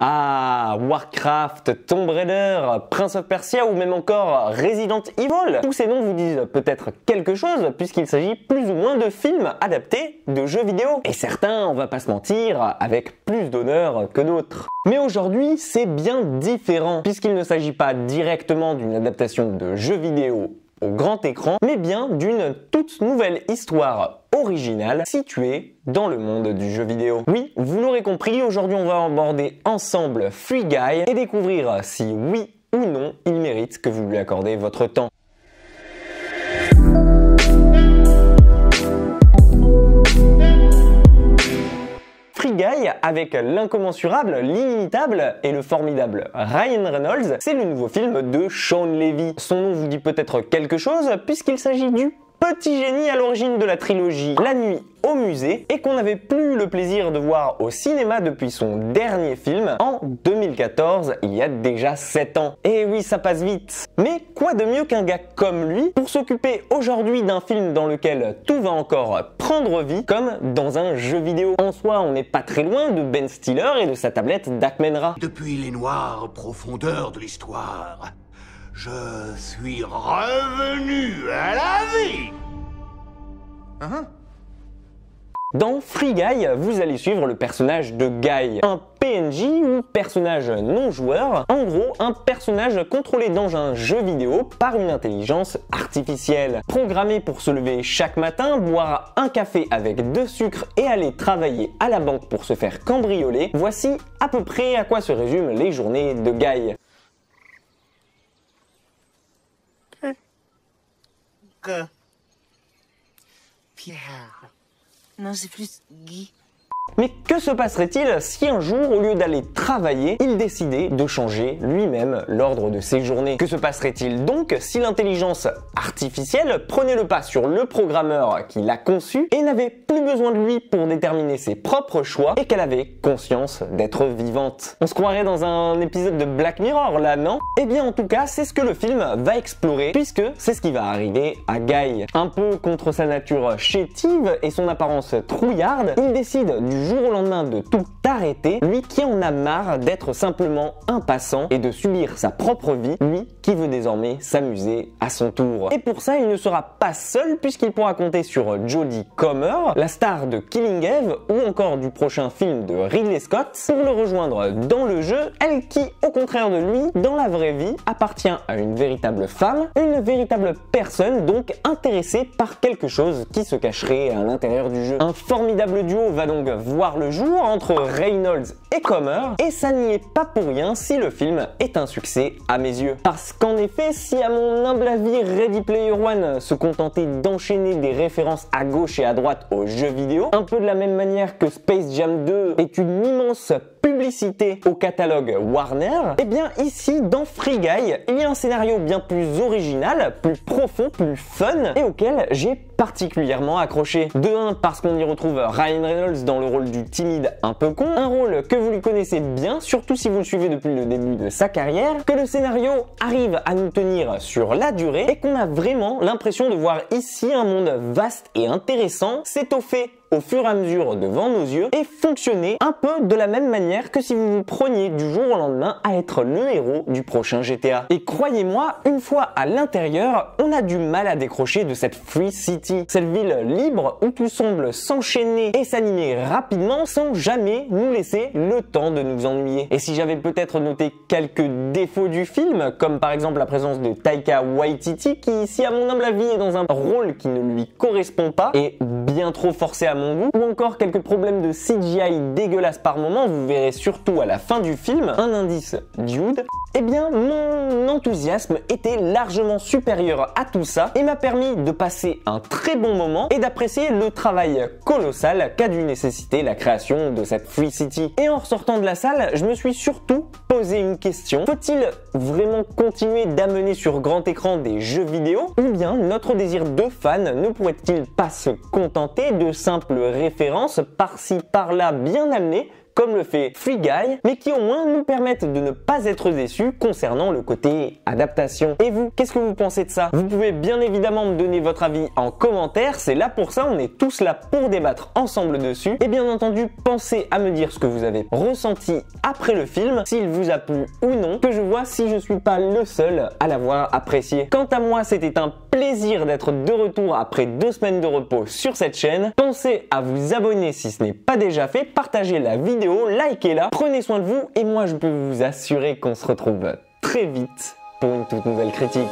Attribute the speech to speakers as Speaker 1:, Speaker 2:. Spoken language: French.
Speaker 1: Ah, Warcraft, Tomb Raider, Prince of Persia ou même encore Resident Evil. Tous ces noms vous disent peut-être quelque chose puisqu'il s'agit plus ou moins de films adaptés de jeux vidéo. Et certains, on va pas se mentir, avec plus d'honneur que d'autres. Mais aujourd'hui, c'est bien différent puisqu'il ne s'agit pas directement d'une adaptation de jeux vidéo au grand écran, mais bien d'une toute nouvelle histoire originale située dans le monde du jeu vidéo. Oui, vous l'aurez compris, aujourd'hui on va aborder ensemble Free Guy et découvrir si oui ou non il mérite que vous lui accordez votre temps. Free Guy, avec l'incommensurable, l'inimitable et le formidable Ryan Reynolds, c'est le nouveau film de Shawn Levy. Son nom vous dit peut-être quelque chose puisqu'il s'agit du petit génie à l'origine de la trilogie La Nuit au musée et qu'on n'avait plus le plaisir de voir au cinéma depuis son dernier film en 2014, il y a déjà 7 ans. Et oui, ça passe vite. Mais quoi de mieux qu'un gars comme lui pour s'occuper aujourd'hui d'un film dans lequel tout va encore prendre vie comme dans un jeu vidéo. En soi, on n'est pas très loin de Ben Stiller et de sa tablette d'Akmenra.
Speaker 2: Depuis les noires profondeurs de l'histoire, je suis revenu à la vie.
Speaker 1: Dans Free Guy, vous allez suivre le personnage de Guy, un PNJ ou personnage non joueur, en gros un personnage contrôlé dans un jeu vidéo par une intelligence artificielle. Programmé pour se lever chaque matin, boire un café avec 2 sucres et aller travailler à la banque pour se faire cambrioler, voici à peu près à quoi se résument les journées de Guy.
Speaker 3: Pierre. Non, c'est plus Guy.
Speaker 1: Mais que se passerait-il si un jour, au lieu d'aller travailler, il décidait de changer lui-même l'ordre de ses journées? Que se passerait-il donc si l'intelligence artificielle prenait le pas sur le programmeur qui l'a conçu et n'avait plus besoin de lui pour déterminer ses propres choix et qu'elle avait conscience d'être vivante? On se croirait dans un épisode de Black Mirror là, non? Eh bien en tout cas, c'est ce que le film va explorer puisque c'est ce qui va arriver à Guy. Un peu contre sa nature chétive et son apparence trouillarde, il décide du jour au lendemain de tout arrêter, lui qui en a marre d'être simplement un passant et de subir sa propre vie, lui qui veut désormais s'amuser à son tour. Et pour ça, il ne sera pas seul puisqu'il pourra compter sur Jodie Comer, la star de Killing Eve ou encore du prochain film de Ridley Scott, pour le rejoindre dans le jeu, elle qui, au contraire de lui, dans la vraie vie, appartient à une véritable femme, une véritable personne donc intéressée par quelque chose qui se cacherait à l'intérieur du jeu. Un formidable duo va donc voir le jour entre Reynolds et Comer, et ça n'y est pas pour rien si le film est un succès à mes yeux. Parce qu'en effet, si à mon humble avis Ready Player One se contentait d'enchaîner des références à gauche et à droite aux jeux vidéo, un peu de la même manière que Space Jam 2 est une immense publicité au catalogue Warner, et bien ici dans Free Guy, il y a un scénario bien plus original, plus profond, plus fun et auquel j'ai particulièrement accroché. De 1 parce qu'on y retrouve Ryan Reynolds dans le rôle du timide un peu con, un rôle que vous lui connaissez bien, surtout si vous le suivez depuis le début de sa carrière, que le scénario arrive à nous tenir sur la durée et qu'on a vraiment l'impression de voir ici un monde vaste et intéressant s'étoffer au fur et à mesure devant nos yeux et fonctionner un peu de la même manière que si vous vous preniez du jour au lendemain à être le héros du prochain GTA. Et croyez-moi, une fois à l'intérieur, on a du mal à décrocher de cette Free City, cette ville libre où tout semble s'enchaîner et s'animer rapidement sans jamais nous laisser le temps de nous ennuyer. Et si j'avais peut-être noté quelques défauts du film, comme par exemple la présence de Taika Waititi qui ici à mon humble avis est dans un rôle qui ne lui correspond pas et bien trop forcé à mon goût, ou encore quelques problèmes de CGI dégueulasses par moment, vous verrez surtout à la fin du film, un indice Dude, eh bien mon enthousiasme était largement supérieur à tout ça et m'a permis de passer un très bon moment et d'apprécier le travail colossal qu'a dû nécessiter la création de cette Free City. Et en ressortant de la salle, je me suis surtout posé une question: faut-il vraiment continuer d'amener sur grand écran des jeux vidéo, ou bien notre désir de fan ne pourrait-il pas se contenter de simples références par-ci par-là bien amenées comme le fait Free Guy, mais qui au moins nous permettent de ne pas être déçus concernant le côté adaptation. Et vous, qu'est-ce que vous pensez de ça? Vous pouvez bien évidemment me donner votre avis en commentaire, c'est là pour ça, on est tous là pour débattre ensemble dessus. Et bien entendu, pensez à me dire ce que vous avez ressenti après le film, s'il vous a plu ou non, que je vois si je suis pas le seul à l'avoir apprécié. Quant à moi, c'était un plaisir d'être de retour après 2 semaines de repos sur cette chaîne. Pensez à vous abonner si ce n'est pas déjà fait, partagez la vidéo, likez-la, prenez soin de vous et moi je peux vous assurer qu'on se retrouve très vite pour une toute nouvelle critique.